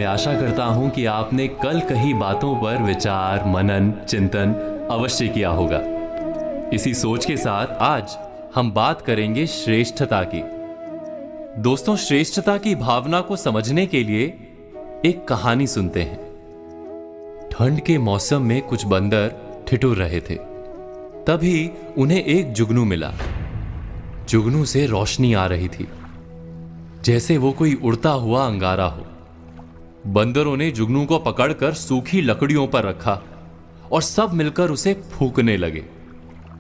आशा करता हूं कि आपने कल कही बातों पर विचार, मनन, चिंतन अवश्य किया होगा। इसी सोच के साथ आज हम बात करेंगे श्रेष्ठता की। दोस्तों, श्रेष्ठता की भावना को समझने के लिए एक कहानी सुनते हैं। ठंड के मौसम में कुछ बंदर ठिठुर रहे थे। तभी उन्हें एक जुगनू मिला। जुगनू से रोशनी आ रही थी, जैसे वो कोई उड़ता हुआ अंगारा हो। बंदरों ने जुगनू को पकड़कर सूखी लकड़ियों पर रखा और सब मिलकर उसे फूंकने लगे।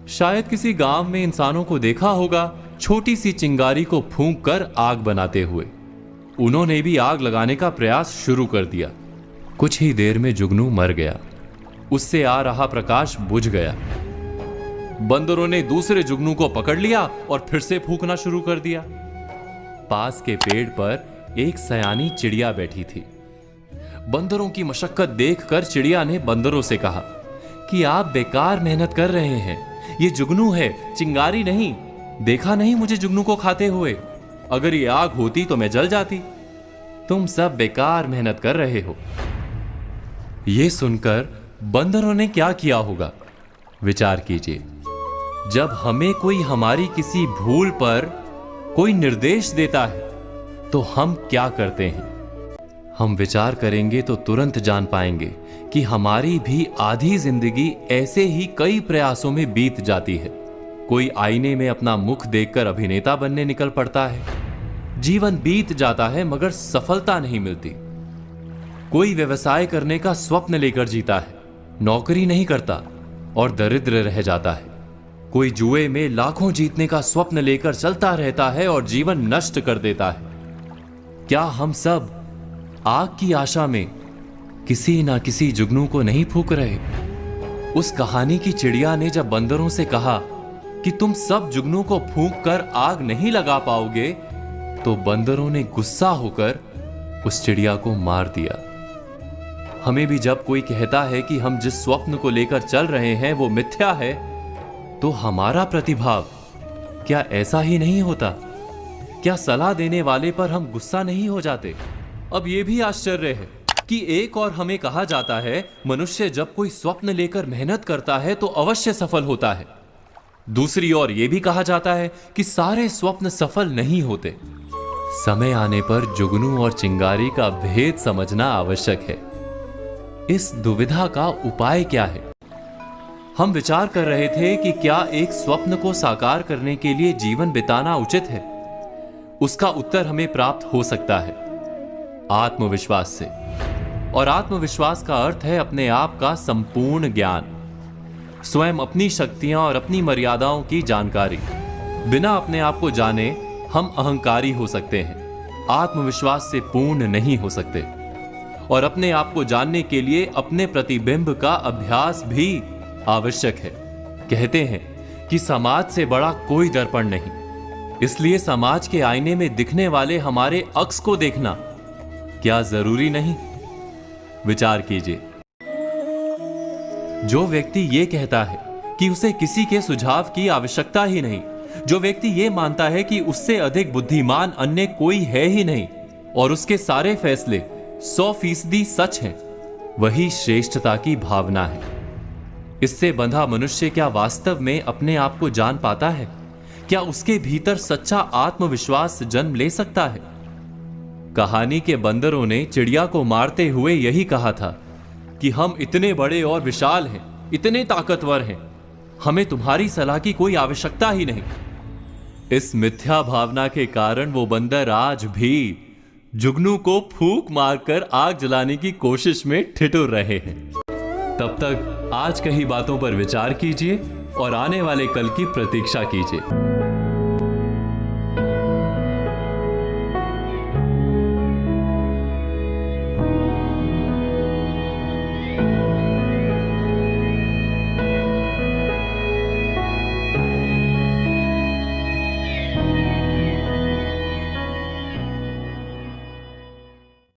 शायद किसी गांव में इंसानों को देखा होगा, छोटी सी चिंगारी को फूंककर आग बनाते हुए। उन्होंने भी आग लगाने का प्रयास शुरू कर दिया। कुछ ही देर में जुगनू मर गया। उससे आ रहा प्रकाश बुझ गया। बंदरों ने दूसरे जुगनू को पकड़ लिया और फिर से फूंकना शुरू कर दिया। पास के पेड़ पर एक सयानी चिड़िया बैठी थी। बंदरों की मशक्कत देखकर चिड़िया ने बंदरों से कहा कि आप बेकार मेहनत कर रहे हैं। ये जुगनू है, चिंगारी नहीं। देखा नहीं मुझे जुगनू को खाते हुए? अगर ये आग होती तो मैं जल जाती। तुम सब बेकार मेहनत कर रहे हो। ये सुनकर बंदरों ने क्या किया होगा, विचार कीजिए। जब हमें कोई हमारी किसी भूल पर कोई निर्देश देता है तो हम क्या करते हैं? हम विचार करेंगे तो तुरंत जान पाएंगे कि हमारी भी आधी जिंदगी ऐसे ही कई प्रयासों में बीत जाती है। कोई आईने में अपना मुख देखकर अभिनेता बनने निकल पड़ता है। जीवन बीत जाता है मगर सफलता नहीं मिलती। कोई व्यवसाय करने का स्वप्न लेकर जीता है, नौकरी नहीं करता और दरिद्र रह जाता है। कोई जुए में लाखों जीतने का स्वप्न लेकर चलता रहता है और जीवन नष्ट कर देता है। क्या हम सब आग की आशा में किसी ना किसी जुगनू को नहीं फूंक रहे? उस कहानी की चिड़िया ने जब बंदरों से कहा कि तुम सब जुगनू को फूंक कर आग नहीं लगा पाओगे, तो बंदरों ने गुस्सा होकर उस चिड़िया को मार दिया। हमें भी जब कोई कहता है कि हम जिस स्वप्न को लेकर चल रहे हैं वो मिथ्या है, तो हमारा प्रतिभाव क्या ऐसा ही नहीं होता? क्या सलाह देने वाले पर हम गुस्सा नहीं हो जाते? अब यह भी आश्चर्य है कि एक और हमें कहा जाता है मनुष्य जब कोई स्वप्न लेकर मेहनत करता है तो अवश्य सफल होता है। दूसरी ओर यह भी कहा जाता है कि सारे स्वप्न सफल नहीं होते। समय आने पर जुगनू और चिंगारी का भेद समझना आवश्यक है। इस दुविधा का उपाय क्या है? हम विचार कर रहे थे कि क्या एक स्वप्न को साकार करने के लिए जीवन बिताना उचित है? उसका उत्तर हमें प्राप्त हो सकता है आत्मविश्वास से। और आत्मविश्वास का अर्थ है अपने आप का संपूर्ण ज्ञान, स्वयं अपनी शक्तियां और अपनी मर्यादाओं की जानकारी। बिना अपने आप को जाने हम अहंकारी हो सकते हैं, आत्मविश्वास से पूर्ण नहीं हो सकते। और अपने आप को जानने के लिए अपने प्रतिबिंब का अभ्यास भी आवश्यक है। कहते हैं कि समाज से बड़ा कोई दर्पण नहीं, इसलिए समाज के आईने में दिखने वाले हमारे अक्स को देखना क्या जरूरी नहीं? विचार कीजिए। जो व्यक्ति ये कहता है कि उसे किसी के सुझाव की आवश्यकता ही नहीं, जो व्यक्ति ये मानता है कि उससे अधिक बुद्धिमान अन्य कोई है ही नहीं और उसके सारे फैसले 100% सच हैं, वही श्रेष्ठता की भावना है। इससे बंधा मनुष्य क्या वास्तव में अपने आप को जान पाता है? क्या उसके भीतर सच्चा आत्मविश्वास जन्म ले सकता है? कहानी के बंदरों ने चिड़िया को मारते हुए यही कहा था कि हम इतने बड़े और विशाल हैं, इतने ताकतवर हैं, हमें तुम्हारी सलाह की कोई आवश्यकता ही नहीं। इस मिथ्या भावना के कारण वो बंदर आज भी जुगनू को फूंक मारकर आग जलाने की कोशिश में ठिठुर रहे हैं। तब तक आज कही बातों पर विचार कीजिए और आने वाले कल की प्रतीक्षा कीजिए।